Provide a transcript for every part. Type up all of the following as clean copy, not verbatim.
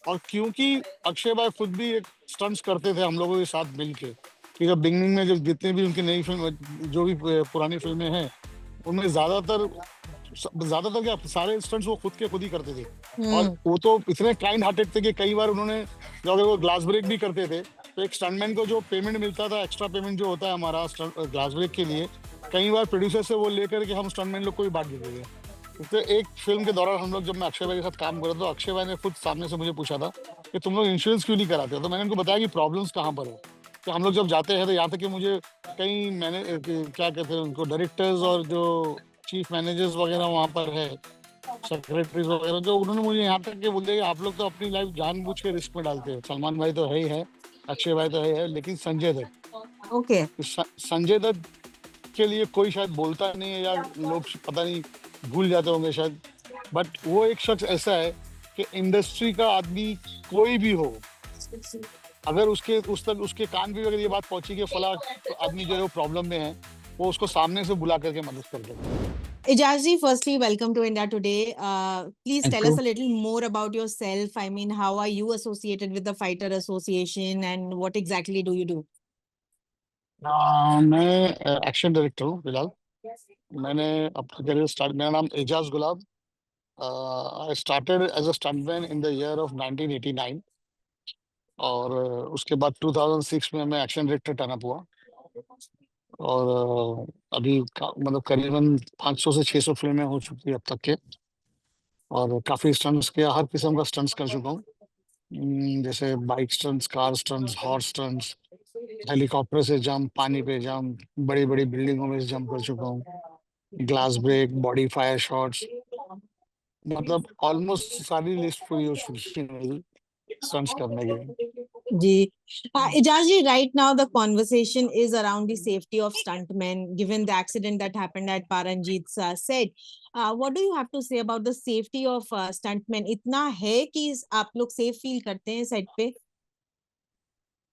और क्योंकि अक्षय भाई खुद भी एक स्टंट्स करते थे हम लोगों के साथ मिलके, कि जब बिगनिंग में जब जितने भी उनकी नई फिल्म, जो भी पुरानी फिल्में हैं, उनमें ज्यादातर क्या सारे स्टंट्स वो खुद के खुद ही करते थे। और हम्म। वो तो इतने काइंड हार्टेड थे कि कई बार उन्होंने, जब अगर वो ग्लास ब्रेक भी करते थे, तो एक स्टंटमैन को जो पेमेंट मिलता था, एक्स्ट्रा पेमेंट जो होता है हमारा ग्लास ब्रेक के लिए, कई बार प्रोड्यूसर से वो लेकर के हम स्टंटमैन लोग को भी बांट देते थे। तो एक फिल्म के दौरान हम लोग, जब मैं अक्षय भाई के साथ काम कर रहा था, तो अक्षय भाई ने खुद सामने से मुझे पूछा था कि तुम लोग इंश्योरेंस क्यों नहीं कराते हो। तो मैंने उनको बताया कि प्रॉब्लम्स कहाँ पर है। तो हम लोग जब जाते हैं, तो यहाँ तक कि मुझे कई क्या कहते हैं उनको, डायरेक्टर्स और जो चीफ मैनेजर्स वगैरह वहाँ पर है, सेक्रेटरीज वगैरह, जो उन्होंने मुझे यहाँ तक के बोल दिया कि आप लोग तो अपनी लाइफ जानबूझ के रिस्क में डालते हो। सलमान भाई तो है ही है, अक्षय भाई तो है, लेकिन संजय दत्त, ओके। संजय दत्त के लिए कोई शायद बोलता नहीं है, या लोग पता नहीं भूल जाते होंगे शायद। बट वो एक शख्स ऐसा है कि इंडस्ट्री का आदमी कोई भी हो, अगर उसके उस तक उसके कान भी अगर ये बात पहुंची कि फला आदमी जो है वो प्रॉब्लम में है, वो उसको सामने से बुला करके मदद कर देगा। Ijazji, firstly, welcome to India Today. Please thank tell us you. a little more about yourself. I mean, how are you associated with the Fighter Association and what exactly do you do? मैं action director हूँ फिलहाल। मैंने अपना career start, मेरा नाम Ejaz Gulab. I started as a stuntman in the year of 1989, और उसके बाद 2006 में मैं एक्शन डायरेक्टर टर्नअप हुआ। और अभी मतलब करीबन 500 से 600 फिल्में हो चुकी है अब तक के। और काफ़ी स्टंट्स किया, हर किस्म का स्टंट्स कर चुका हूँ। जैसे bike stunts, car stunts, horse stunts, helicopter से जंप, पानी पे जंप, बड़ी बड़ी बिल्डिंगों में जंप कर चुका हूँ, glass break, body fire shots, मतलब ऑलमोस्ट सारी लिस्ट पूरी हो चुकी है मेरी स्टंट्स करने की। Ji. Ijazji, right now the conversation is around the safety of stuntmen, given the accident that happened at Paranjit's set. What do you have to say about the safety of stuntmen? इतना है कि आप लोग safe feel करते हैं set पे?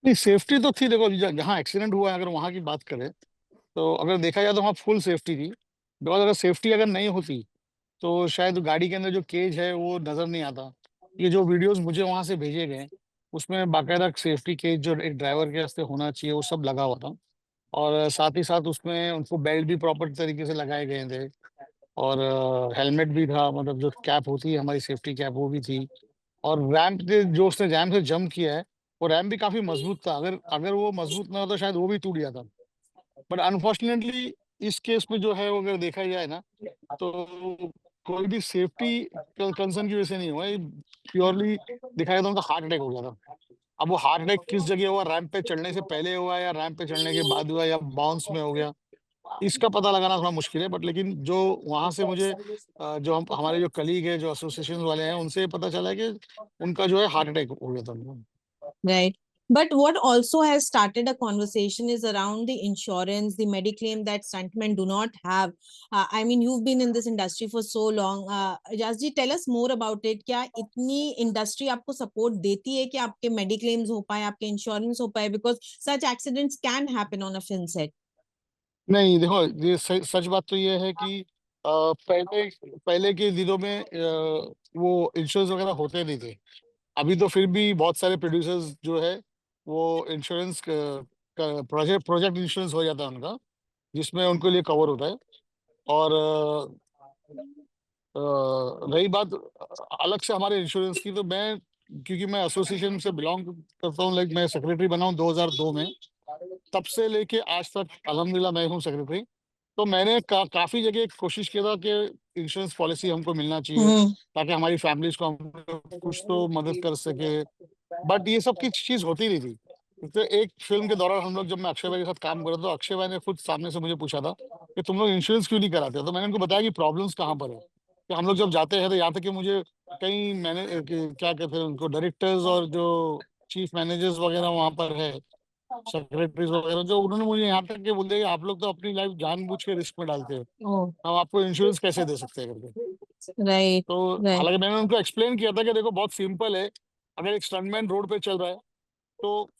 नहीं, safety तो थी। देखो, जहाँ एक्सीडेंट हुआ है, अगर वहाँ की बात करें, तो अगर देखा जाए तो वहाँ फुल सेफ्टी थी। बिकॉज अगर सेफ्टी अगर नहीं होती, तो शायद गाड़ी के अंदर जो केज है वो नजर नहीं आता। ये जो वीडियोस मुझे वहां से भेजे गए, उसमें बाकायदा सेफ्टी केज जो एक ड्राइवर के वास्ते होना चाहिए, वो सब लगा हुआ था। और साथ ही साथ उसमें उनको बेल्ट भी प्रॉपर तरीके से लगाए गए थे। और हेलमेट भी था, मतलब जो कैप होती है हमारी सेफ्टी कैप, वो भी थी। और रैंप के जो उसने रैंप से जंप किया है, वो रैंप भी काफी मजबूत था। अगर अगर वो मजबूत ना होता, शायद वो भी टूट जाता। बट अनफॉर्चुनेटली इस केस में जो है, वो अगर देखा जाए ना, तो कोई भी सेफ्टी कंसर्न की वजह से नहीं हुआ। प्योरली दिखाया जाए तो उनका हार्ट अटैक हो गया था। अब वो हार्ट अटैक किस जगह हुआ, रैंप पे चढ़ने से पहले हुआ, या रैंप पे चढ़ने के बाद हुआ, या बाउंस में हो गया, इसका पता लगाना थोड़ा मुश्किल है। बट लेकिन जो वहां से मुझे जो हम हमारे जो कलीग है, जो एसोसिएशन वाले हैं, उनसे पता चला है कि उनका जो है हार्ट अटैक हो गया था उनको। Right. But what also has started a conversation is around the insurance, the mediclaim that stuntmen do not have. I mean, you've been in this industry for so long. Jasji, tell us more about it. क्या इतनी industry आपको support देती है कि आपके mediclaims हो पाए, आपके insurance हो पाए? Because such accidents can happen on a film set. नहीं, देखो, ये सच बात तो ये है कि पहले पहले के दिनों में वो इंश्योरेंस वगैरह होते नहीं थे। अभी तो फिर भी बहुत सारे प्रोड्यूसर्स जो है, वो इंश्योरेंस प्रोजेक्ट प्रोजेक्ट इंश्योरेंस हो जाता है उनका, जिसमें उनके लिए कवर होता है। और रही बात अलग से हमारे इंश्योरेंस की, तो मैं, क्योंकि मैं एसोसिएशन से बिलोंग करता हूँ, लाइक मैं सेक्रेटरी बना हूँ 2002 में, तब से लेके आज तक अल्हम्दुलिल्लाह मैं हूँ सेक्रेटरी। तो मैंने काफी जगह कोशिश किया था कि इंश्योरेंस पॉलिसी हमको मिलना चाहिए, Hmm. ताकि हमारी फैमिलीज को हम कुछ तो मदद कर सके। बट ये सब की चीज होती नहीं थी। तो एक फिल्म के दौरान हम लोग, जब मैं अक्षय भाई के साथ काम कर रहा था, तो अक्षय भाई ने खुद सामने से मुझे पूछा था कि तुम लोग इंश्योरेंस क्यों नहीं कराते। तो मैंने उनको बताया कि प्रॉब्लम्स कहाँ पर है। कि हम लोग जब जाते हैं, तो यहाँ तक कि मुझे कई मैंने क्या कहते हैं उनको, डायरेक्टर्स और जो चीफ मैनेजर्स वगैरह वहाँ पर है, सेक्रेटरीज वगैरह, जो उन्होंने मुझे यहाँ तक के बोल दिया कि आप लोग तो अपनी लाइफ जानबूझ के रिस्क में डालते हो, Oh, हम आपको इंश्योरेंस कैसे दे सकते हैं करके। right, तो right. हालांकि मैंने उनको एक्सप्लेन किया था कि देखो, बहुत सिंपल है। अगर एक स्टंटमैन रोड पे चल रहा है, तो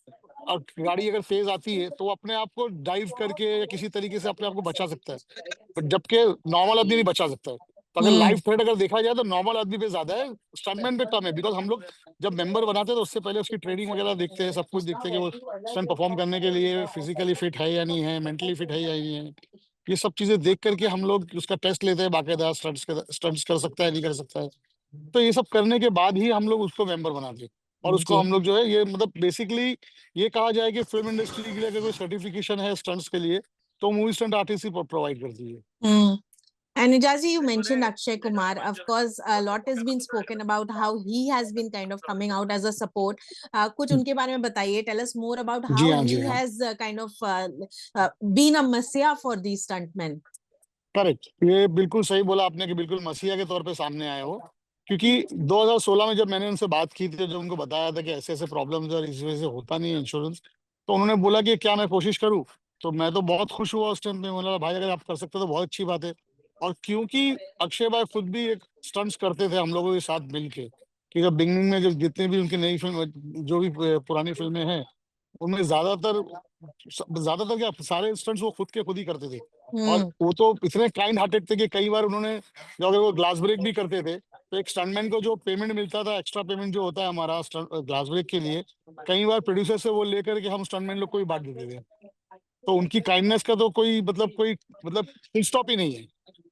और गाड़ी अगर तेज आती है, तो वो अपने आप को डाइव करके या किसी तरीके से अपने आप को बचा सकता है, बट जबकि नॉर्मल आदमी नहीं बचा सकता है। तो अगर हम्म लाइफ थ्रेट अगर देखा जाए तो नॉर्मल आदमी पे ज्यादा है, स्टंटमैन पे कम है। बिकॉज हम लोग जब मेंबर बनाते हैं तो उससे पहले उसकी ट्रेनिंग वगैरह देखते हैं, सब कुछ देखते हैं कि वो स्टंट परफॉर्म करने के लिए फिजिकली फिट है या नहीं है, मेंटली फिट है या नहीं है। ये सब चीजें देख करके हम लोग उसका टेस्ट लेते हैं बाकायदा, स्टंट्स कर सकता है नहीं कर सकता है। तो ये सब करने के बाद ही हम लोग उसको मेंबर बनाते हैं। और उसको जी हम लोग जो है ये मतलब बेसिकली ये कहा जाए कि फिल्म इंडस्ट्री के लिए अगर कोई सर्टिफिकेशन है स्टंट्स के लिए तो मूवी स्टंट आर्टिस्ट ही प्रोवाइड करती है। हम्म And Nijazi, you mentioned Akshay Kumar. Of course, a lot has been spoken about how he has been kind of coming out as a support. कुछ उनके बारे में बताइए. Tell us more about how जी हाँ, he जी हाँ। has kind of been a messiah for these stuntmen. Correct, ये बिल्कुल सही बोला आपने कि बिल्कुल मसीहा के तौर पे सामने आए हो। क्योंकि 2016 में जब मैंने उनसे बात की थी, जब उनको बताया था कि ऐसे ऐसे प्रॉब्लम्स और इस वजह से होता नहीं है इंश्योरेंस, तो उन्होंने बोला कि क्या मैं कोशिश करूं। तो मैं तो बहुत खुश हुआ उस टाइम पे, बोला भाई अगर आप कर सकते हो तो बहुत अच्छी बात है। और क्योंकि अक्षय भाई खुद भी एक स्टंट्स करते थे हम लोगों के साथ मिलके, कि जब बिगनिंग में जब जितने भी उनकी नई फिल्म जो भी पुरानी फिल्में हैं उनमें ज्यादातर क्या सारे स्टंट्स वो खुद के खुद ही करते थे। और हम्म वो तो इतने काइंड हार्टेड थे कि कई बार उन्होंने जो अगर वो ग्लास ब्रेक भी करते थे तो एक स्टंटमैन को जो पेमेंट मिलता था, एक्स्ट्रा पेमेंट जो होता है हमारा ग्लास ब्रेक के लिए, कई बार प्रोड्यूसर से वो लेकर के हम स्टंटमैन लोग को भी बांट देते थे। तो उनकी काइंडनेस का तो कोई मतलब फुल स्टॉप ही नहीं है।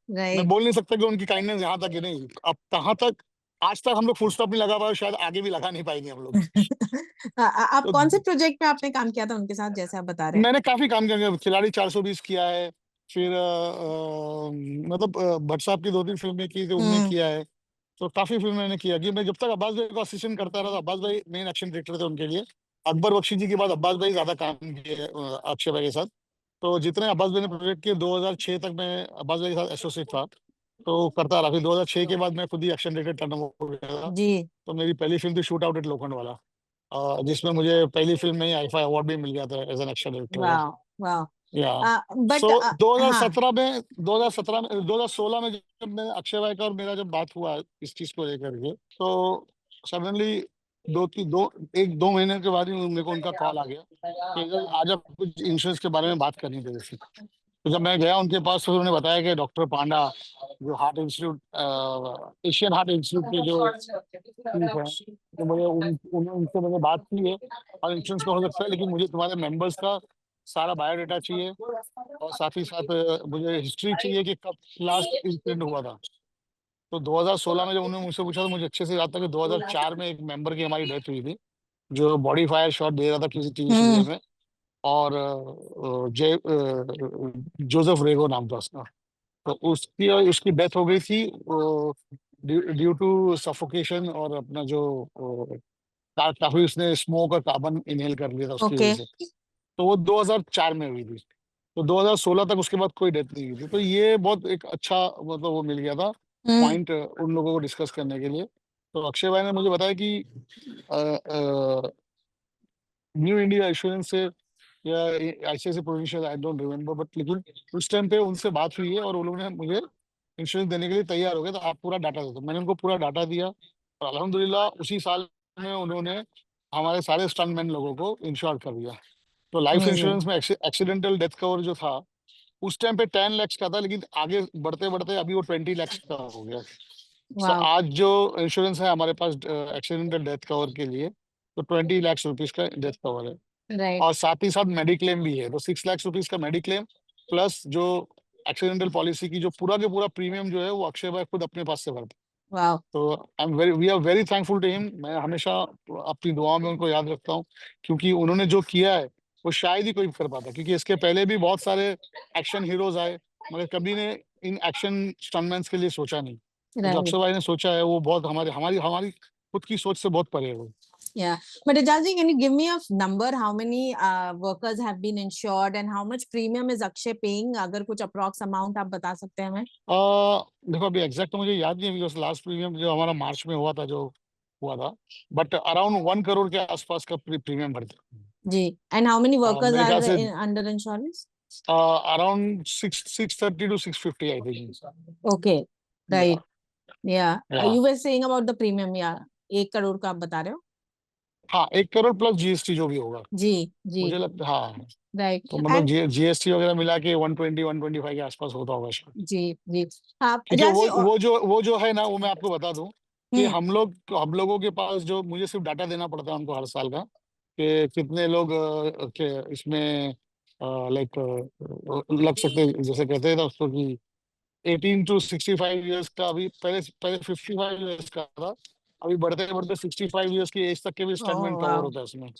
मैं Right. बोल नहीं सकता कि उनकी काइंडनेस यहाँ तक ही नहीं, अब कहाँ तक आज तक हम लोग फुल स्टॉप नहीं लगा पाए, शायद आगे भी लगा नहीं पाएंगे हम लोग। आप तो कौन से प्रोजेक्ट में आपने काम किया था उनके साथ, जैसे आप बता रहे हैं? मैंने काफी काम किया, खिलाड़ी 420 किया है। फिर मतलब भट्ट साहब की 2-3 फिल्में की तो उनमें हम्म किया है। तो काफी फिल्म मैंने किया कि मैं जब तक अब्बास भाई को असिस्टेंट करता रहा था, अब्बास भाई मेन एक्शन डायरेक्टर थे उनके लिए। अकबर बख्शी जी के बाद अब्बास भाई ज्यादा काम किए अक्षय भाई के साथ। तो जितने अब्बास भाई ने प्रोजेक्ट किए 2006 तक मैं अब्बास भाई के साथ एसोसिएट था, तो करता रहा। फिर 2006 के बाद मैं खुद ही एक्शन डायरेक्टर टर्न हो गया था। जी तो मेरी पहली फिल्म थी शूट आउट एट लोखंड वाला, जिसमें मुझे पहली फिल्म में ही आईफा अवार्ड भी मिल गया था एज एन एक्शन डायरेक्टर। वाह वाह या बट सो हाँ 2017 में 2017 में 2016 में जब मैं अक्षय भाई का और मेरा जब बात हुआ इस चीज को लेकर के, तो सडनली दो तीन दो एक दो महीने के बाद ही मेरे को उनका कॉल आ गया कि "अगर आज आप कुछ इंश्योरेंस के बारे में बात करनी थी जैसे।" तो जब मैं गया उनके पास तो उन्होंने बताया कि डॉक्टर पांडा जो heart institute Asian heart institute के जो चीफ है, तो मुझे उनसे मैंने बात की है और इंश्योरेंस का हो सकता है, लेकिन मुझे तुम्हारे मेंबर्स का सारा बायोडाटा चाहिए और साथ ही साथ मुझे हिस्ट्री चाहिए कि कब लास्ट इंसिडेंट हुआ था। तो 2016 में जब उन्होंने मुझसे पूछा तो मुझे अच्छे से याद था कि 2004 में एक मेंबर की हमारी डेथ हुई थी, जो बॉडी फायर शॉट दे रहा था किसी टीवी सीरियल हम्म में। और जोसेफ रेगो नाम था उसका। तो उसकी उसकी डेथ हो गई थी ड्यू टू सफोकेशन, और अपना जो काफी उसने स्मोक और कार्बन इनहेल कर लिया था उसकी ओके वजह से। तो वो 2004 में हुई थी। तो 2016 तक उसके बाद कोई डेथ नहीं हुई थी। तो ये बहुत एक अच्छा मतलब वो मिल गया था हम्म पॉइंट उन लोगों को डिस्कस करने के लिए। तो अक्षय भाई ने मुझे बताया कि न्यू इंडिया इंश्योरेंस से या ICICI provincial, I don't remember, but लेकिन उस टाइम पे उनसे बात हुई है और उन लोगों ने मुझे इंश्योरेंस देने के लिए तैयार हो गए, तो आप पूरा डाटा दे दो। मैंने उनको पूरा डाटा दिया और अल्हम्दुलिल्लाह उसी साल में उन्होंने हमारे सारे स्टंटमैन लोगों को इंश्योर कर दिया। तो लाइफ अमेजिंग इंश्योरेंस में एक्सीडेंटल डेथ कवर जो था उस टाइम पे 10 lakhs का था, लेकिन आगे बढ़ते बढ़ते अभी वो 20 lakhs का हो गया। सो वाह आज जो इंश्योरेंस है हमारे पास एक्सीडेंटल डेथ कवर के लिए, तो 20 lakhs रुपीज का डेथ कवर है। राइट और साथ ही साथ मेडिक्लेम भी है, तो 6 lakhs रुपीज का मेडिक्लेम प्लस जो एक्सीडेंटल पॉलिसी की जो पूरा के पूरा प्रीमियम जो है वो अक्षय भाई खुद अपने पास से भरते हैं। वाह तो we are very thankful to him. मैं हमेशा अपनी दुआओं में उनको याद रखता हूँ, क्योंकि उन्होंने जो किया है वो शायद ही कोई कर पाता, क्योंकि इसके पहले भी बहुत सारे एक्शन हीरोज आए मगर कभी ने इन एक्शन स्टंटमैन्स के लिए सोचा नहीं। तो जो राइट अक्षय भाई ने सोचा है वो बहुत हमारी हमारी हमारी खुद की सोच से बहुत परे है वो। Yeah, but Ajazi, can you give me a number? How many workers have been insured and how much premium is Akshay paying? अगर कुछ approx amount आप बता सकते हैं हमें? देखो अभी एग्जैक्ट तो मुझे याद नहीं है, बिकॉज लास्ट प्रीमियम जो हमारा मार्च में हुआ था जो हुआ था, बट अराउंड 1 करोड़ के आसपास का प्रीमियम भरते जी. And how many हैं। workers मेरे are ख्याल से under insurance? Around 630 to 650 I think. Okay, या right. Yeah. या You were saying about the premium. Yeah. 1 crore का आप बता रहे हो? हाँ, 1 करोड़ प्लस जीएसटी जो भी होगा, जी जी मुझे लगता हाँ। राइट। तो मतलब एंड जीएसटी वगैरह मिला के 120-125 के आसपास होता होगा शायद। जी जी। आप क्योंकि एजाज जी वो जो है ना, वो मैं आपको बता दूं कि हम्म। हम लोगों के पास जो, मुझे सिर्फ डाटा देना पड़ता है उनको हर साल का, कि कितने लोग के इसमें लाइक लग सकते हैं, जैसे कहते हैं ना उसको कि 18 to 65 ईयर्स का, अभी पहले पहले 55 ईयर्स का था, अभी बढ़ते बढ़ते 65 ईयर्स की एज तक के भी ओह स्टंटमेंट कवर वाओ, होता है उसमें।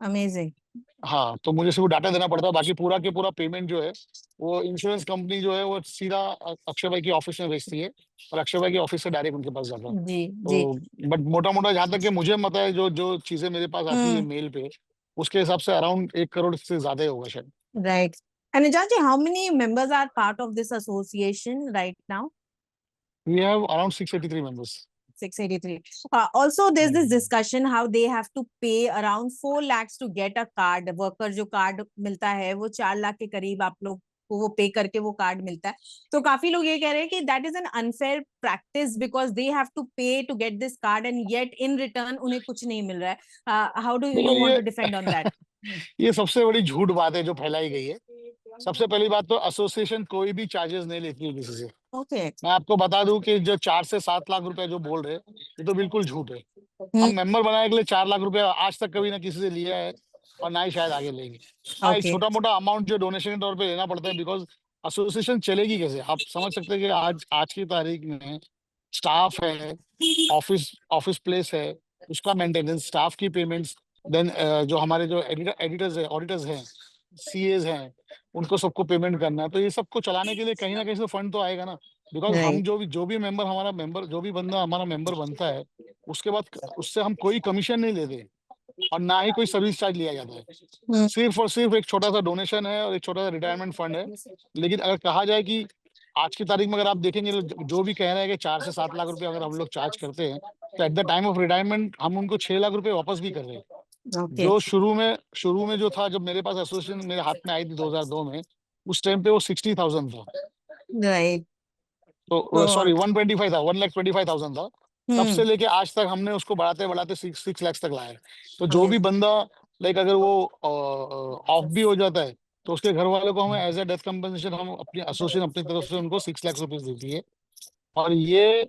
अमेजिंग। हाँ, तो मुझे सिर्फ डाटा देना पड़ता है, बाकी पूरा के पूरा पेमेंट जो है वो इंश्योरेंस कंपनी जो है वो सीधा अक्षय भाई की ऑफिस में भेजती है, और अक्षय भाई की ऑफिस से डायरेक्ट उनके पास जाता है। जी जी। तो बट मोटा मोटा जहाँ तक कि मुझे पता है, जो जो चीजें मेरे पास आती है हम्म। मेल पे, उसके हिसाब से अराउंड 1 करोड़ से ज्यादा ही होगा शायद। Right. And Jaji, how many members are part of this association right now? We have around 683 members. 683. Also, there's this discussion how they have to pay around 4 lakhs to get a card. Worker जो card मिलता है वो 4 लाख के करीब आप लोग को वो पे करके वो कार्ड मिलता है। तो काफी लोग ये कह रहे हैं कि that is an unfair practice because they have to pay to get this card and yet in return उन्हें कुछ नहीं मिल रहा है। हाउ डू देखो यू वांट ये टू डिफेंड ऑन दैट? ये सबसे बड़ी झूठ बात है जो फैलाई गई है। सबसे पहली बात तो एसोसिएशन कोई भी चार्जेस नहीं लेती है किसी से। ओके। मैं आपको बता दूं कि जो 4 से 7 लाख रुपए जो बोल रहे हैं, ये तो बिल्कुल झूठ है। हम हम्म। मेंबर बनाने के लिए 4 लाख रुपए आज तक कभी ना किसी से लिया है, और ना ही शायद आगे लेंगे। हाँ, एक ओके। छोटा मोटा अमाउंट जो डोनेशन के तौर पे लेना पड़ता है, बिकॉज एसोसिएशन चलेगी कैसे, आप समझ सकते हैं कि आज आज की तारीख में स्टाफ है, ऑफिस ऑफिस प्लेस है, उसका मेंटेनेंस, स्टाफ की पेमेंट्स, देन जो हमारे जो एडिटर्स है, ऑडिटर्स हैं, सीएज हैं, उनको सबको पेमेंट करना है। तो ये सबको चलाने के लिए कहीं ना कहीं से फंड तो आएगा ना। बिकॉज हम राइट। जो भी मेंबर हमारा मेंबर जो भी बंदा हमारा मेंबर बनता है, उसके बाद उससे हम कोई कमीशन नहीं लेते, और ना ही कोई सर्विस चार्ज लिया जाता है। सिर्फ और सिर्फ एक छोटा सा डोनेशन है और एक छोटा सा रिटायरमेंट फंड है। लेकिन अगर कहा जाए कि आज की तारीख में अगर आप देखेंगे तो जो भी कह रहे हैं कि 4 से 7 लाख रुपए अगर हम लोग चार्ज करते हैं, तो at the time of retirement हम उनको 6 लाख रुपए वापस भी कर रहे हैं। ओके। जो शुरू में जो था, जब मेरे पास एसोसिएशन मेरे हाथ में आई थी 2002 में, उस टाइम पे वो 60,000 था। राइट। तो तो सॉरी 125 था, 1,25,000 था। तब से हम्म। लेके आज तक हमने उसको बढ़ाते बढ़ाते 6 लैक्स तक लाया है। तो जो भी अमेजिंग। बंदा लाइक अगर वो ऑफ भी हो जाता है, तो उसके घर वालों को हमें एज ए डेथ कंपनसेशन हम अपनी एसोसिएशन अपनी तरफ से उनको 6 लाख रुपीज देती है। और ये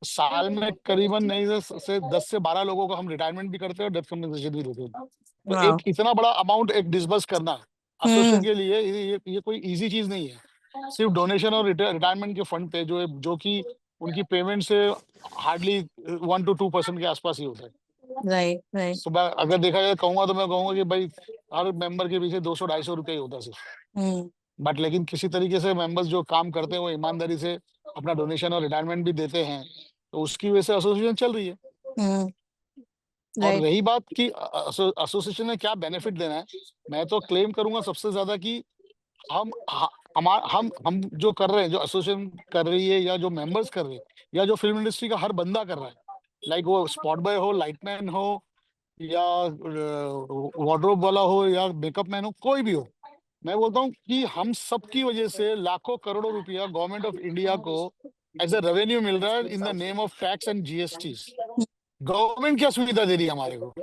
साल में करीबन नहीं से 10 से 12 लोगों को हम रिटायरमेंट भी करते हैं और डेथ कंपनसेशन भी देते हैं। तो वाओ। एक इतना बड़ा अमाउंट एक डिसबर्स करना एसोसिएशन हम्म। के लिए, ये कोई इजी चीज नहीं है। सिर्फ डोनेशन और रिटायरमेंट के फंड पे जो कि उनकी पेमेंट से हार्डली 1 to 2% के आसपास ही होता है। Right right. सुबह अगर देखा जाए कहूंगा तो मैं कहूंगा कि भाई हर मेंबर के पीछे 200-250 रुपये ही होता है सिर्फ। हम्म। बट लेकिन किसी तरीके से मेंबर्स जो काम करते हैं वो ईमानदारी से अपना डोनेशन और रिटायरमेंट भी देते हैं, तो उसकी वजह से एसोसिएशन चल रही है। हम्म। और राइट। रही बात कि एसोसिएशन ने क्या बेनिफिट देना है, मैं तो क्लेम करूंगा सबसे ज्यादा कि हम जो कर रहे हैं, जो एसोसिएशन कर रही है, या जो मेंबर्स कर रहे हैं, या जो फिल्म इंडस्ट्री का हर बंदा कर रहा है, लाइक वो स्पॉट बॉय हो, लाइटमैन हो, या वार्डरोब वाला हो, या मेकअप मैन हो, कोई भी हो, मैं बोलता हूँ कि हम सब की वजह से लाखों करोड़ों रुपया गवर्नमेंट ऑफ इंडिया को एज ए रेवेन्यू मिल रहा है in the name of tax and GST. Government क्या सुविधा दे रही है हमारे को?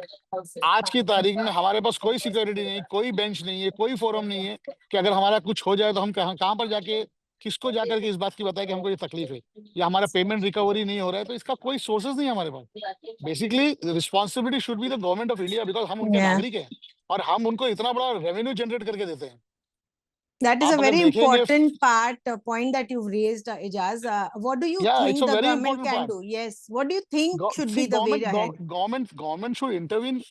आज की तारीख में हमारे पास कोई सिक्योरिटी नहीं, कोई बेंच नहीं है, कोई फोरम नहीं है कि अगर हमारा कुछ हो जाए तो हम कहाँ कहाँ पर जाके, किसको जाकर के इस बात की बताए कि हमको ये तकलीफ है, या हमारा पेमेंट रिकवरी नहीं हो रहा है। तो इसका कोई सोर्सेज नहीं है हमारे पास। Basically responsibility should be the government of India, because हम उनके Yeah. नागरिक हैं, और हम उनको इतना बड़ा रेवेन्यू जनरेट करके देते हैं। That is a आप अगर very देखेंगे, important point that you've raised, Ijaz. What do you या it's think uh the very government important can part. do? Yes. What do you think should सी be the way ahead? Government should intervene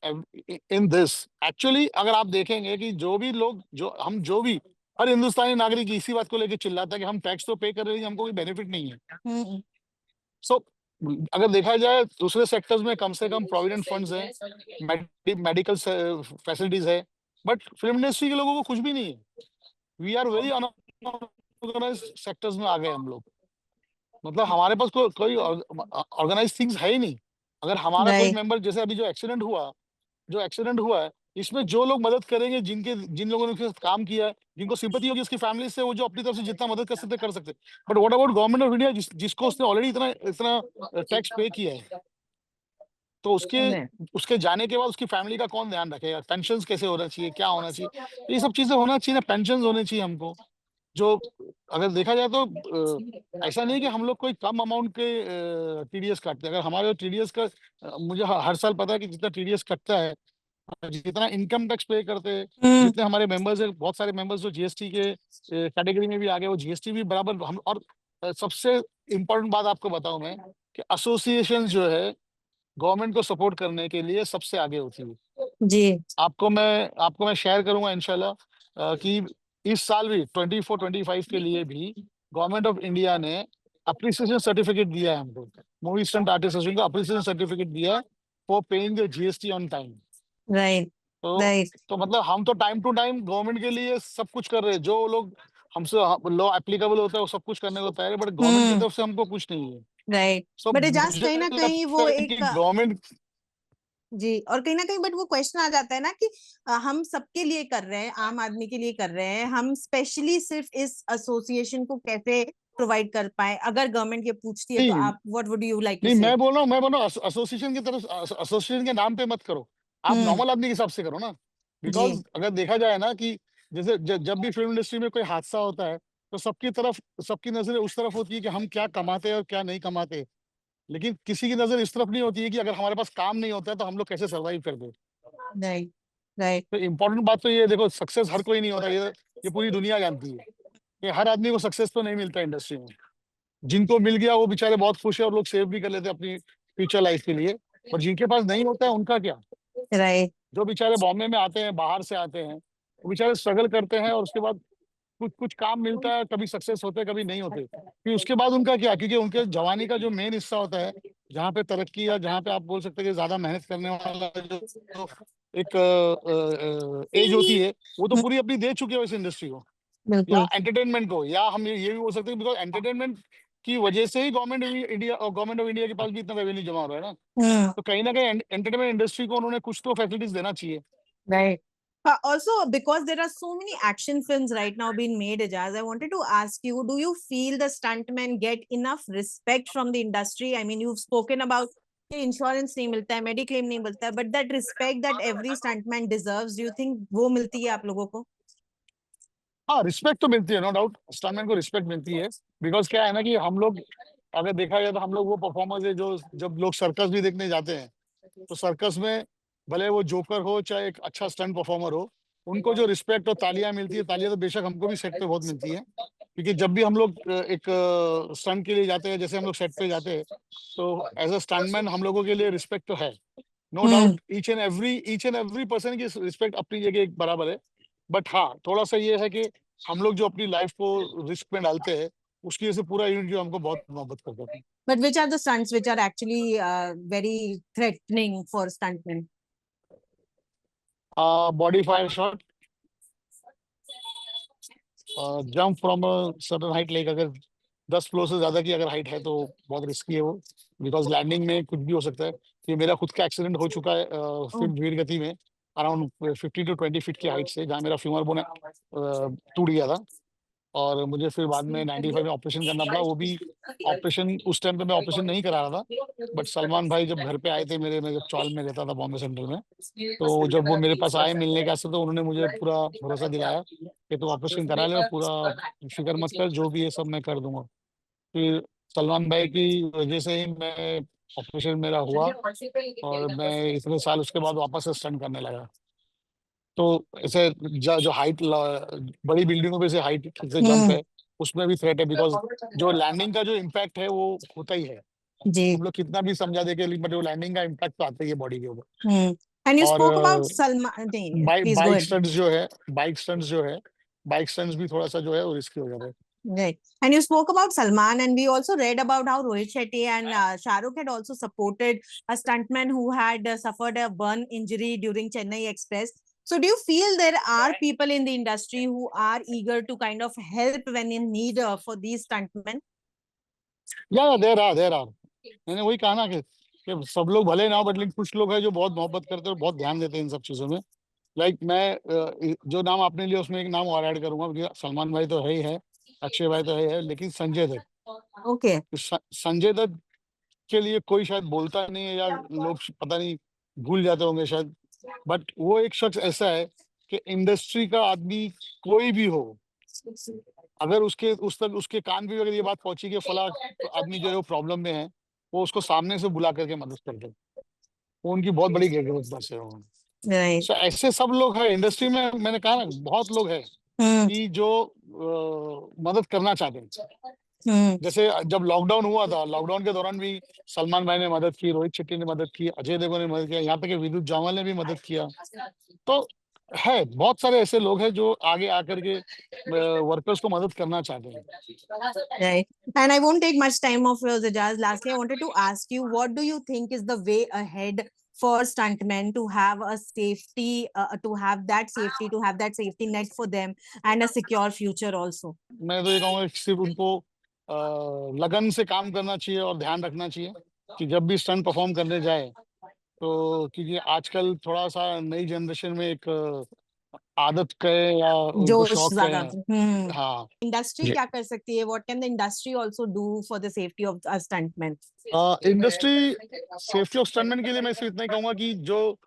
in this. Actually अगर आप देखेंगे कि जो भी लोग, जो भी हर हिंदुस्तानी नागरिक इसी बात को लेकर चिल्लाता है कि हम टैक्स तो पे कर रहे हैं, हमको कोई बेनिफिट नहीं है। Hmm. सो अगर देखा जाए दूसरे सेक्टर्स में कम से कम प्रोविडेंट फंड्स हैं, मेडिकल फैसिलिटीज है, बट फिल्म इंडस्ट्री के लोगों को कुछ भी नहीं है। We are very unorganised sectors में आ गए हम लोग। मतलब हमारे पास कोई ऑर्गेनाइज थिंग्स है ही नहीं। अगर हमारा कोई Right. मेंबर, जैसे अभी जो एक्सीडेंट हुआ है, इसमें जो लोग मदद करेंगे, जिन लोगों ने उसके साथ काम किया है, जिनको सिंपैथी होगी उसकी फैमिली से, वो जो अपनी तरफ से जितना मदद कर सकते। But what about government of India, जिसको उसने ऑलरेडी इतना इतना टैक्स पे किया है? तो उसके नहीं। उसके जाने के बाद उसकी फैमिली का कौन ध्यान रखेगा? पेंशन कैसे होना चाहिए, क्या होना चाहिए, तो ये सब चीजें होना चाहिए ना, पेंशन होने चाहिए हमको। जो अगर देखा जाए तो ऐसा नहीं कि हम लोग कोई कम अमाउंट के टीडीएस काटते हैं। अगर हमारे टीडीएस का मुझे हर साल पता है कि जितना टीडीएस कटता है, जितना इनकम टैक्स पे करते हैं, हम्म। जितने हमारे मेंबर्स हैं, बहुत सारे मेंबर्स जो जीएसटी के कैटेगरी में भी आ गए, वो जीएसटी भी बराबर हम। और सबसे इम्पोर्टेंट बात आपको बताऊं मैं, कि एसोसिएशन जो है गवर्नमेंट को सपोर्ट करने के लिए सबसे आगे होती है। जी। आपको मैं शेयर करूंगा इंशाल्लाह कि इस साल भी 24-25 के लिए भी गवर्नमेंट ऑफ इंडिया ने अप्रिसिएशन सर्टिफिकेट दिया है हमको। मूवी स्टंट आर्टिस्ट एसोसिएशन को अप्रिसिएशन सर्टिफिकेट दिया है for paying the GST on time. Right. तो राइट। तो मतलब हम तो टाइम टू टाइम गवर्नमेंट के लिए सब कुछ कर रहे हैं। जो लोग हमसे लॉ एप्लीकेबल होता है वो सब कुछ करने को तैयार है, बट गवर्नमेंट की हम्म। तरफ से हमको कुछ नहीं है। राइट। सो बट एजाज मुझे कहीं ना कहीं लगता वो है कि एक गवर्नमेंट। जी, और कहीं ना कहीं बट वो क्वेश्चन आ जाता है ना कि हम सबके लिए कर रहे हैं, आम आदमी के लिए कर रहे हैं, हम स्पेशली सिर्फ इस एसोसिएशन को कैसे प्रोवाइड कर पाए? अगर गवर्नमेंट ये पूछती है तो नहीं आप what would you like to नहीं, से? मैं बोल रहा हूँ एसोसिएशन की तरफ, एसोसिएशन के नाम पे मत करो। आप हम्म। नॉर्मल आदमी के हिसाब से करो ना। जी। बिकॉज अगर देखा जाए ना कि जैसे जब भी फिल्म इंडस्ट्री में कोई हादसा होता है, तो सबकी नजरें उस तरफ होती है कि हम क्या कमाते हैं और क्या नहीं कमाते। लेकिन किसी की नजर इस तरफ नहीं होती है कि अगर हमारे पास काम नहीं होता है तो हम लोग कैसे सर्वाइव करते हैं। राइट। राइट। तो इम्पोर्टेंट बात तो ये है, देखो सक्सेस हर कोई नहीं होता, ये पूरी दुनिया जानती है कि हर आदमी को सक्सेस तो नहीं मिलता इंडस्ट्री में। जिनको मिल गया वो बेचारे बहुत खुश है और लोग सेव भी कर लेते हैं अपनी फ्यूचर लाइफ के लिए। और जिनके पास नहीं होता है उनका क्या? राइट। जो बेचारे बॉम्बे में आते हैं, बाहर से आते हैं, वो बेचारे स्ट्रगल करते हैं और उसके बाद कुछ कुछ काम मिलता है, कभी सक्सेस होते हैं कभी नहीं होते, फिर उसके बाद उनका क्या? क्योंकि उनके जवानी का जो मेन हिस्सा होता है, जहाँ पे तरक्की या जहाँ पे आप बोल सकते हैं कि ज्यादा मेहनत करने वाला जो एक एज होती है, वो तो हम्म। पूरी अपनी दे चुके हो इस इंडस्ट्री को या बिल्कुल। एंटरटेनमेंट को। या हम ये भी बोल सकते हैं बिकॉज एंटरटेनमेंट की वजह से ही गवर्नमेंट ऑफ इंडिया के पास भी इतना रेवेन्यू जमा हो रहा है ना। हम्म। तो कहीं ना कहीं एंटरटेनमेंट इंडस्ट्री को उन्होंने कुछ तो फैसिलिटीज देना चाहिए। Right. Also, because there are so many action films right now being made, Ijaz, I wanted to ask you, do you feel the stuntmen get enough respect from the industry? I mean, you've spoken about कि insurance नहीं मिलता है, mediclaim नहीं मिलता है, but that respect that every stuntman deserves, do you think वो मिलती है आप लोगों को? हाँ, रिस्पेक्ट तो मिलती है, नो डाउट स्टंटमैन को रिस्पेक्ट मिलती है। बिकॉज क्या है ना कि हम लोग, अगर देखा जाए तो हम लोग वो परफॉर्मर्स है जो, जब लोग सर्कस भी देखने जाते हैं, तो सर्कस में भले वो जोकर हो चाहे एक अच्छा स्टंट परफॉर्मर हो, उनको जो रिस्पेक्ट और तालियां मिलती है, तालियां तो बेशक हमको भी सेट पे बहुत मिलती है। क्योंकि जब भी हम लोग एक स्टंट के लिए जाते हैं, जैसे हम लोग सेट पे जाते हैं, तो एज अ स्टंटमैन हम लोगों के लिए रिस्पेक्ट तो है, no hmm. Doubt. Each and every person की रिस्पेक्ट अपनी जगह एक बराबर है। बट हाँ, थोड़ा सा ये है कि हम लोग जो अपनी लाइफ को रिस्क में डालते हैं, उसकी वजह से पूरा यूनिट जो हमको बहुत मोहब्बत करता है। But which are the stunts which are actually very threatening for stuntmen? Body fire shot, jump from a certain height, like अगर 10 फ्लोर से ज्यादा की अगर हाइट है तो बहुत रिस्की है वो। बिकॉज लैंडिंग में कुछ भी हो सकता है। ये मेरा खुद का एक्सीडेंट हो चुका है फिर Oh. वीर गति में, अराउंड 15 to 20 फीट की हाइट से, जहाँ मेरा फीमर बोन टूट गया था। और मुझे फिर बाद में 95 में ऑपरेशन करना पड़ा। वो भी ऑपरेशन, उस टाइम पे मैं ऑपरेशन नहीं करा रहा था, बट सलमान भाई जब घर पे आए थे मेरे, मैं जब चौल में रहता था बॉम्बे सेंट्रल में, तो जब वो मेरे पास आए मिलने के वास्ते, तो उन्होंने मुझे पूरा भरोसा दिलाया कि तू ऑपरेशन करा ले और पूरा फिक्र मत कर, जो भी है सब मैं कर दूंगा। फिर सलमान भाई की वजह से ही मैं, ऑपरेशन मेरा हुआ और मैं इतने साल उसके बाद वापस से स्टंट करने लगा। तो ऐसे जो हाइट, बड़ी बिल्डिंगों पे से हाइट से जंप Hmm. है, उसमें भी थ्रेट है। बिकॉज जो लैंडिंग का जो इम्पैक्ट है वो होता ही है। जी। हम लोग कितना भी समझा दे के, बट वो लैंडिंग का इम्पैक्ट तो आता ही है बॉडी के ऊपर। Hmm. And you और spoke about Salman. Please go bike ahead. Stunts जो है, बाइक स्टंट्स भी थोड़ा सा जो है वो रिस्की हो जाता है। Right. And you spoke about Salman, and we also read about how Rohit Shetty and Shah Rukh had also supported a stuntman who had suffered a burn injury during Chennai Express. So, do you feel there are people in the industry who are eager to kind of help when in need for these stuntmen? या there are मैंने वही कहा ना कि सब लोग भले ना हो, बट लेकिन कुछ लोग हैं जो बहुत मोहब्बत करते हैं और बहुत ध्यान देते हैं इन सब चीजों में। लाइक मैं जो नाम आपने लिया उसमें एक नाम और ऐड करूंगा, क्योंकि सलमान भाई तो है ही है, अक्षय भाई तो है, लेकिन संजय दत्त। Okay. संजय दत्त के लिए कोई शायद बोलता नहीं है, या लोग पता नहीं भूल जाते होंगे शायद, बट वो एक शख्स ऐसा है कि इंडस्ट्री का आदमी कोई भी हो, अगर उसके उस तक उसके कान पे अगर ये बात पहुंची कि फला आदमी जो है वो प्रॉब्लम में है, वो उसको सामने से बुला करके मदद कर दे। वो उनकी बहुत बड़ी ग्रेटनेस है वो। Right. सो ऐसे सब लोग हैं इंडस्ट्री में, मैंने कहा ना बहुत लोग हैं Hmm. कि जो मदद करना चाहते हैं। Hmm. जैसे जब लॉकडाउन हुआ था, लॉकडाउन के दौरान भी सलमान भाई ने मदद की, रोहित शेट्टी ने मदद की, अजय देवगन ने मदद किया, यहाँ तक कि विद्युत जामवाल ने भी मदद किया। तो है बहुत सारे ऐसे लोग हैं जो आगे आकर के वर्कर्स को मदद करना चाहते हैं। Right. And I won't take much time of yours, Ijaz. Lastly, I wanted to ask you, what do you think is the way ahead for stuntmen to have a safety, to have that safety, to have that safety net for them and a secure future also? मैं तो ये कहूँगा कि सिर्फ उनको लगन से काम करना चाहिए और ध्यान रखना चाहिए कि जब भी स्टंट परफॉर्म करने जाए, तो क्योंकि आजकल थोड़ा सा नई जनरेशन में एक आदत कहे या उनको जोश शौक ज्यादा। कहे। हाँ इंडस्ट्री जी। क्या कर सकती है? What can the industry also do for the safety of a stuntman? Industry safety of stuntman के लिए मैं सिर्फ इतना ही कहूंगा कि जो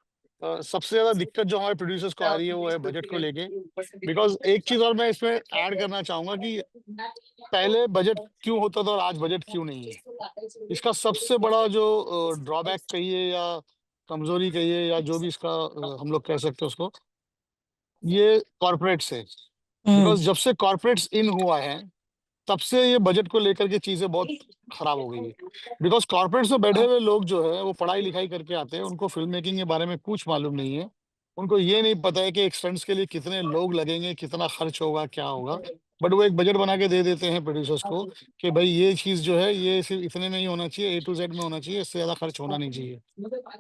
सबसे ज्यादा दिक्कत जो हमारे प्रोड्यूसर्स को आ रही है वो है बजट को लेके। बिकॉज एक चीज और मैं इसमें ऐड करना चाहूंगा कि पहले बजट क्यों होता था और आज बजट क्यों नहीं है। इसका सबसे बड़ा जो ड्रॉबैक कहिए या कमजोरी कहिए या जो भी इसका हम लोग कह सकते हैं उसको, ये कॉर्पोरेट से। हम्म। बिकॉज जब से कॉर्पोरेट्स इन हुआ है तब से ये बजट को लेकर के चीजें बहुत खराब हो गई है। बिकॉज कॉर्पोरेट्स में बैठे हुए लोग जो है वो पढ़ाई लिखाई करके आते हैं, उनको फिल्म मेकिंग के बारे में कुछ मालूम नहीं है। उनको ये नहीं पता है कि एक स्टंट्स के लिए कितने लोग लगेंगे, कितना खर्च होगा, क्या होगा। बट वो एक बजट बना के दे देते हैं प्रोड्यूसर्स को कि भाई ये चीज जो है ये सिर्फ इतने में ही होना चाहिए, A to Z में होना चाहिए, इससे ज्यादा खर्च होना नहीं चाहिए।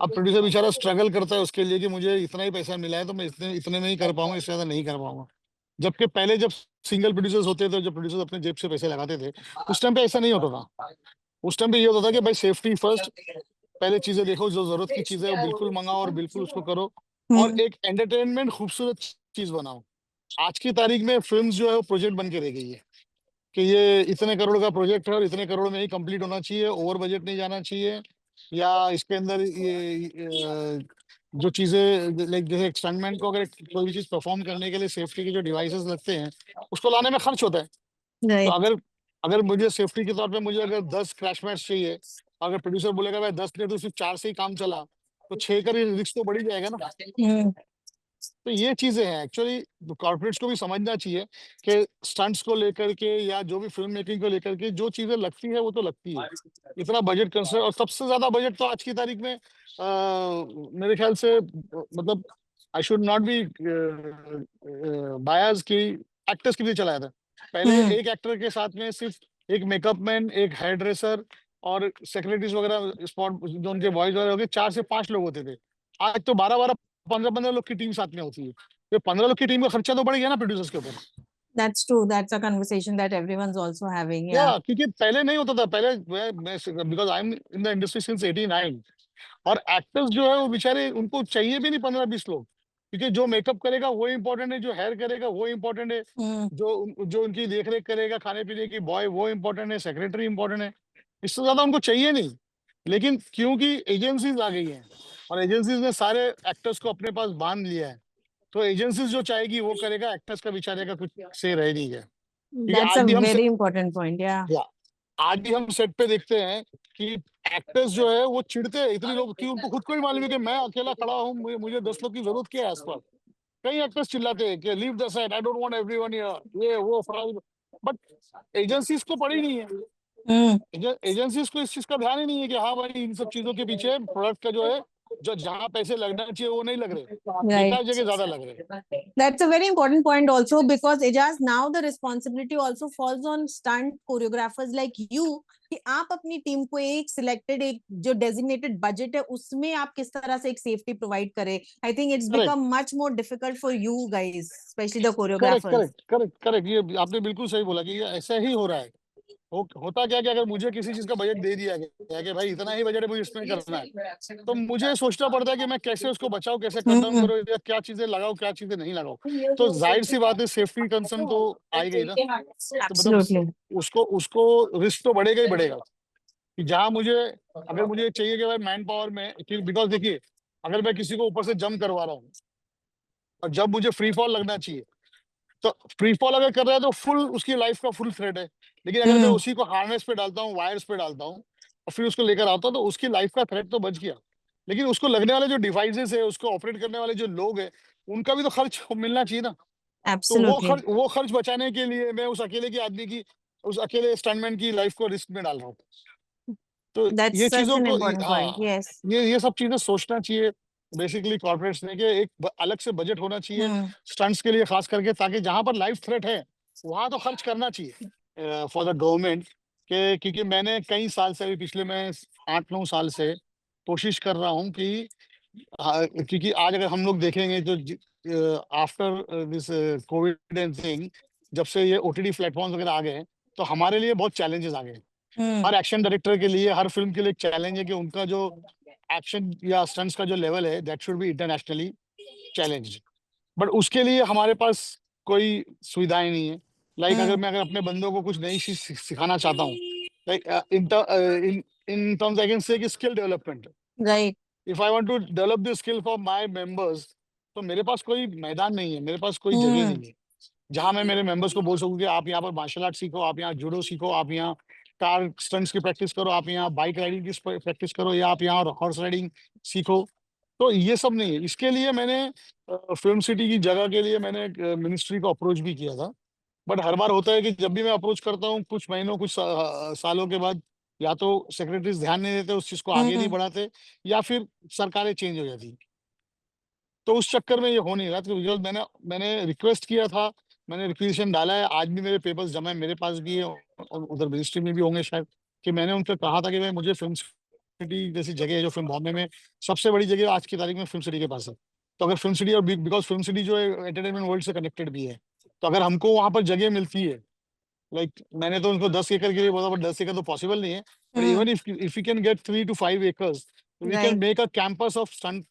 अब प्रोड्यूसर बेचारा स्ट्रगल करता है उसके लिए कि मुझे इतना ही पैसा मिला है तो मैं इतने इतने में ही कर पाऊंगा, इससे ज्यादा नहीं कर पाऊंगा। जबकि पहले जब सिंगल प्रोड्यूसर्स होते थे, जब प्रोड्यूसर्स अपने जेब से पैसे लगाते थे, उस टाइम पे ऐसा नहीं होता था। उस टाइम पे ये होता था कि भाई सेफ्टी फर्स्ट, पहले चीजें देखो, जो जरूरत की चीज है वो बिल्कुल मंगाओ और बिल्कुल उसको करो, और हम्म। एक एंटरटेनमेंट खूबसूरत चीज बनाओ। आज की तारीख में फिल्म जो है वो प्रोजेक्ट बन के रह गई है कि ये इतने करोड़ का प्रोजेक्ट है और इतने करोड़ में ही कंप्लीट होना चाहिए, ओवर बजट नहीं जाना चाहिए। या इसके अंदर जो चीजें लाइक जैसे स्टंटमैन को अगर कोई भी चीज परफॉर्म करने के लिए सेफ्टी के जो डिवाइसेस लगते हैं उसको लाने में खर्च होता है। तो राइट। अगर अगर मुझे सेफ्टी के तौर पे मुझे अगर 10 क्रैश मैट्स चाहिए, अगर प्रोड्यूसर बोलेगा भाई 10 ने तो सिर्फ 4 से ही काम चला, तो 6 का रिस्क तो बढ़ ही जाएगा ना। हम्म। तो ये चीजें हैं एक्चुअली, कॉर्पोरेट्स को भी समझना चाहिए कि स्टंट्स को लेकर के या जो भी फिल्म मेकिंग को लेकर के जो चीजें लगती है वो तो लगती है। इतना बजट कंसर्न, और सबसे ज्यादा बजट तो आज की तारीख में मेरे ख्याल से मतलब आई शुड नॉट बी बायस की एक्टर्स के लिए चलाया था। पहले हम्म। एक एक्टर के साथ में सिर्फ एक मेकअप मैन, एक हेयर ड्रेसर और सेक्रेटरीज वगैरह, स्पॉट जो उनके बॉयज वगैरह हो गए, 4 से 5 लोग होते थे। आज तो 12-12 15-15 लोग की टीम साथ में होती है। तो 15 लोग की टीम का खर्चा तो बढ़ गया ना प्रोड्यूसर्स के ऊपर। That's true. That's a conversation that everyone's also having. Yeah. या क्योंकि पहले नहीं होता था, पहले मैं because I am in the industry since 89, और एक्टर्स जो है वो बेचारे उनको चाहिए भी नहीं 15-20 लोग, क्योंकि जो मेकअप करेगा वो इम्पोर्टेंट है, जो हेयर करेगा वो इम्पोर्टेंट है, हम्म। जो उनकी देख रेख करेगा खाने पीने की बॉय वो इम्पोर्टेंट है, सेक्रेटरी इम्पोर्टेंट है। इससे ज्यादा उनको चाहिए नहीं। लेकिन क्योंकि एजेंसीज आ गई हैं और एजेंसीज ने सारे एक्टर्स को अपने पास बांध लिया है, तो एजेंसीज जो चाहेगी वो करेगा, एक्टर्स का बेचारे का कुछ से रह नहीं गया। क्योंकि That's आज a भी हम very important point. Yeah. या आज भी हम सेट पे देखते हैं कि एक्टर्स जो है वो चिढ़ते हैं इतने लोग कि उनको खुद को ही मालूम है कि मैं अकेला खड़ा हूँ, मुझे 10 लोग की जरूरत क्या है आसपास। कई एक्टर्स चिल्लाते हैं कि leave the set, I don't want everyone here, ये वो फलाना। बट एजेंसीज को पड़ी नहीं है, हम्म। एजेंसीज को इस चीज का ध्यान ही नहीं है कि हाँ भाई इन सब चीजों के पीछे प्रोडक्ट का जो है, जो जहाँ पैसे लगना चाहिए वो नहीं लग रहे, Right. बेकार जगह ज्यादा लग रहे। That's a very important point also, because Ijaz, now the responsibility also falls on stunt choreographers like you कि आप अपनी टीम को एक सिलेक्टेड, एक जो डेजिग्नेटेड बजट है उसमें आप किस तरह से एक सेफ्टी प्रोवाइड करें। I think it's correct become much more difficult for you guys, specially the correct choreographers. Correct correct correct, ये आपने बिल्कुल सही बोला कि ये ऐसा ही हो रहा है। होता क्या कि अगर मुझे किसी चीज का बजट दे दिया गया है कि भाई इतना ही बजट है मुझे इसमें करना है, तो मुझे सोचना पड़ता है कि मैं कैसे उसको बचाऊं, कैसे कट डाउन हम्म। करूं, या क्या चीजें लगाऊं क्या चीजें नहीं लगाऊं। तो जाहिर सी बात है सेफ्टी कंसर्न तो आएगा ही ना। तो मतलब एब्सोल्युटली। उसको उसको रिस्क तो बढ़ेगा ही बढ़ेगा, कि जहां मुझे, अगर मुझे चाहिए कि भाई मैन पावर में, बिकॉज देखिए, अगर मैं किसी को ऊपर से जंप करवा रहा हूँ और जब मुझे फ्री फॉल लगना चाहिए, तो फ्री फॉल अगर कर रहा है तो फुल उसकी लाइफ का फुल थ्रेट है। लेकिन अगर मैं Hmm. उसी को हार्नेस पे डालता हूँ, वायर्स पे डालता हूँ और फिर उसको लेकर आता हूँ, तो उसकी लाइफ का थ्रेट तो बच गया। लेकिन उसको लगने वाले जो डिवाइसेस है, उसको ऑपरेट करने वाले जो लोग हैं, उनका भी तो खर्च मिलना चाहिए ना। तो Absolutely. वो खर्च बचाने के लिए मैं उस अकेले के आदमी की, उस अकेले स्टंटमैन की लाइफ को रिस्क में डाल रहा हूँ। तो That's ये such चीजों an को important point. हाँ, Yes. ये सब चीजें सोचना चाहिए बेसिकली कॉर्पोरेट्स ने, कि एक अलग से बजट होना चाहिए Hmm. स्टंट्स के लिए खास करके, ताकि जहां पर लाइफ थ्रेट है वहां तो खर्च करना चाहिए फॉर द गवर्नमेंट के। क्योंकि मैंने कई साल से, अभी पिछले मैं 8-9 साल से कोशिश कर रहा हूँ कि क्योंकि आज अगर हम लोग देखेंगे तो after this Covid and thing, जब से ये ओटीटी प्लेटफॉर्म्स वगैरह आ गए हैं, तो हमारे लिए बहुत चैलेंजेस आ गए हैं। Hmm. हर एक्शन डायरेक्टर के लिए, हर फिल्म के लिए एक चैलेंज है कि उनका जो एक्शन या स्टंट्स का जो लेवल है, that should be internationally challenged. But उसके लिए हमारे पास कोई सुविधाएं नहीं है। Like Hmm. अगर अपने बंदों को कुछ नई चीज सिखाना चाहता हूँ, like in terms I can say कि skill development, Right. If I want to develop the skill for my members, तो मेरे पास कोई मैदान नहीं है, मेरे पास कोई जगह Hmm. नहीं है जहां मैं मेरे मेंबर्स को बोल सकूं कि आप यहाँ पर मार्शल आर्ट सीखो, आप यहाँ जूडो सीखो, आप यहाँ कार स्टंट्स की प्रैक्टिस करो, आप यहाँ बाइक राइडिंग की प्रैक्टिस करो, या आप यहाँ हॉर्स राइडिंग सीखो। तो ये सब नहीं है। इसके लिए मैंने फिल्म सिटी की जगह के लिए मैंने मिनिस्ट्री को अप्रोच भी किया था। बट हर बार होता है कि जब भी मैं अप्रोच करता हूँ, कुछ महीनों, सालों के बाद, या तो सेक्रेटरीज ध्यान नहीं देते, उस चीज को आगे नहीं Hmm. बढ़ाते, या फिर सरकारें चेंज हो जाती। तो उस चक्कर में ये हो नहीं रहा। तो बिकॉज मैंने रिक्वेस्ट किया था, मैंने रिक्वेशन डाला है, आज भी मेरे पेपर्स जमा है, मेरे पास भी है और उधर मिनिस्ट्री में भी होंगे शायद, कि मैंने उनसे कहा था कि भाई मुझे फिल्म सिटी जैसी जगह है, जो फिल्म बॉम्बे में सबसे बड़ी जगह आज की तारीख में फिल्म सिटी के पास है। तो अगर फिल्म सिटी, और बिकॉज फिल्म सिटी जो है एंटरटेनमेंट वर्ल्ड से कनेक्टेड भी है, तो अगर हमको वहां पर जगह मिलती है, लाइक मैंने तो उनको 10 एकड़ के लिए बोला, बट 10 एकड़ तो पॉसिबल नहीं है। But Hmm. Even if you can get 3 to 5 acres, we can Right. make a campus of stunt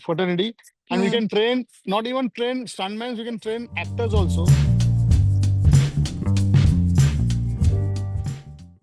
fraternity, and we Hmm. can train, not even train stuntmen, we can train actors also,